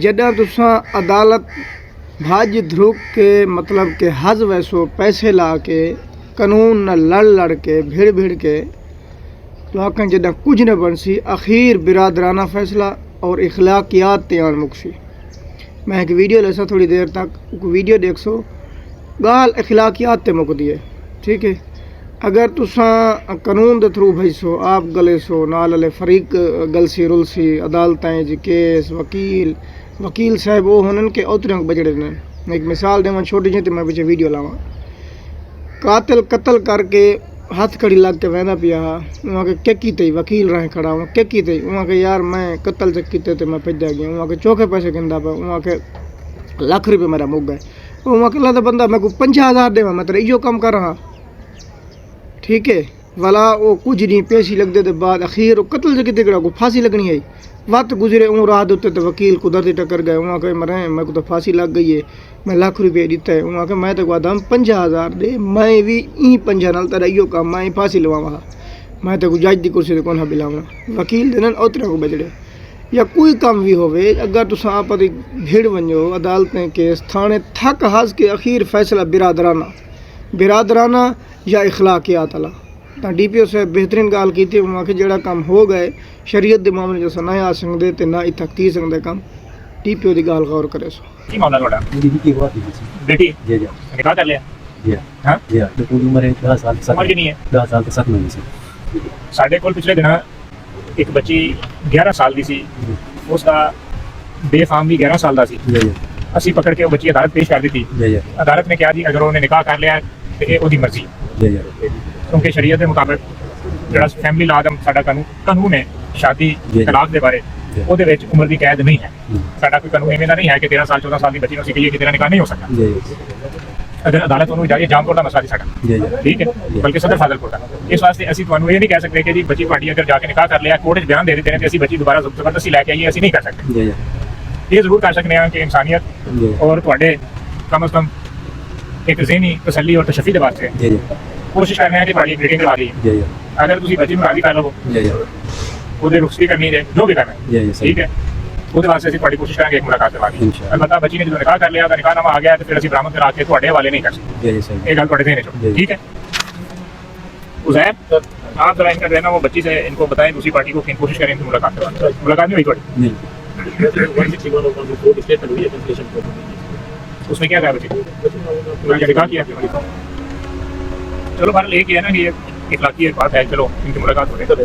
जॾहिं तुसां अदालत भाज ध्रुक के मतलब के हज वैसो पैसे ला के कानून न लड़ के भिड़ के लाकन जॾहिं कुछ न बनसी आखिर बिरादराना फैसला और इखलाकियात ते आन मुकसी। मैं एक वीडियो लेसा थोड़ी देर तक वीडियो देख सो गाल इखलाकियात ते मुकदी है। ठीक है, अगर तुसां कानून के थ्रू भईसो आप गले सो नाल फरीक गलसी रुलसी अदालतें जी केस वकील साहब वो हुनन के ओतरे बजड़े ने। एक मिसाल देवां छोटी जी, तो मैं पीछे वीडियो लावां। कातिल कत्ल करके हथ खड़ी लग के वेंदा पिया वहाँ के क्या कीते वकील रहे खड़ा वहाँ क्या कीते वहाँ के यार मैं कत्ल से कीते तो मैं भजा गया वहाँ के चौके पैसे गिनदा पे वहाँ के लाख रुपये मेरा मुक गए वहाँ के ला बंदा मैं को 50,000 देवा मैं तेरा इो कम कर रहा। ठीक है, वाला वो कुछ नहीं पैसे लगते थे बाद आखिर वो कत्ल से कितने को फांसी लगनी है। वक्त गुजरे वो रात होते तो वकील कुदरती टक्कर गए वहाँ के मरे मेरे को तो फांसी लग गई है मैं लाख रुपये दिता है वहाँ के मैं तो आदम 50,000 दे मैं भी ई 5 नाल तेरा इो काम मैं फांसी लवावा मैं तो जज की कुर्सी से कौन बिलावना वकील देना उतरे को बजड़े या कोई काम भी होवे। अगर तुम आप भिड़ वनो अदालतें केस थाने थक हस के आखिर फैसला बिरादराना या इखलाकियात वाला तो DPO साहब बेहतरीन गाल की थी वहाँ के जड़ा काम हो गए शरीयत के मामले जो ना आ सकते तो ना इतना थी सकते काम DPO की गाल गौर करे सो की मामला थोड़ा बेटी जी जी निकाह कर लिया जी हां जी तो पूरी उम्र है 10 साल उम्र की नहीं है 10 साल के 7 महीने से साडे कोल पिछले दिन एक बच्ची 11 साल की सी उसका बेफाम भी 11 साल का सी जी ਅਸੀਂ पकड़ के वो बच्ची अदालत पेश कर दी थी जी अदालत ने कहा जी अगर उन्होंने निकाह कर लिया तो ये ओदी मर्जी जी जी क्योंकि शरीयत के मुताबिक जो फैमिली लॉ का साडा कानून है शादी तलाक के बारे ਉਹਦੇ ਵਿੱਚ उम्र की कैद नहीं है। साडा कोई कानून इवें नहीं है कि 13 साल 14 साल की बच्ची ਨੂੰ ਅਸੀਂ ਕਹੀਏ ਕਿ ਤੇਰਾ ਨਿਕਾਹ नहीं हो सकता। अगर अदालत ਉਹਨੂੰ ਜਾਈਏ ਜਾਮਕੋਟ ਦਾ ਮਸਲਾ ਸਾਡਾ ठीक है बल्कि सदर फाजिलपुर ਦਾ इस वास्ते ਅਸੀਂ ਤੁਹਾਨੂੰ ਇਹ ਨਹੀਂ ਕਹਿ ਸਕਦੇ ਕਿ ਜੀ ਬੱਚੀ ਤੁਹਾਡੀ ਅਗਰ ਜਾ ਕੇ ਨਿਕਾਹ ਕਰ ਲਿਆ ਕੋਰਟ ਵਿੱਚ ਬਿਆਨ ਦੇ ਦਿੱਤੇ ਨੇ ਤੇ ਅਸੀਂ ਬੱਚੀ ਦੁਬਾਰਾ ਜ਼ਬਰਦਸਤੀ ਲੈ ਕੇ ਆਈਏ ਅਸੀਂ नहीं कर सकते। ये जरूर कर सकते हैं कि इंसानियत और थोड़े कम अज कम एक ज़हनी तसल्ली और तशफ़ी के वास्ते कोशिश कर रहे हैं कि थोड़ी ग्रेडिंग करा दी अगर तुम बच्ची में राजी कर लो वो रुखसती करनी है जो भी करना है ठीक है वो वास्ते असं थोड़ी कोशिश करेंगे एक मुलाकात करवा दी अलबत्ता बच्ची ने जो निकाह कर लिया निकाहनामा आ गया तो फिर असं बरामद करा के थोड़े हवाले नहीं कर सकते। ये गल थोड़े ध्यान चो ठीक है। उज़ैर आप जरा इनका रहना वो बच्ची से इनको बताएं दूसरी पार्टी को कोशिश करें इनकी मुलाकात करवाने मुलाकात नहीं हुई थोड़ी उसमें क्या था बच्चे निकाह किया चलो बाहर लेके है ना कि इखलाकी एक बात है चलो इनकी मुलाकात हो रही है।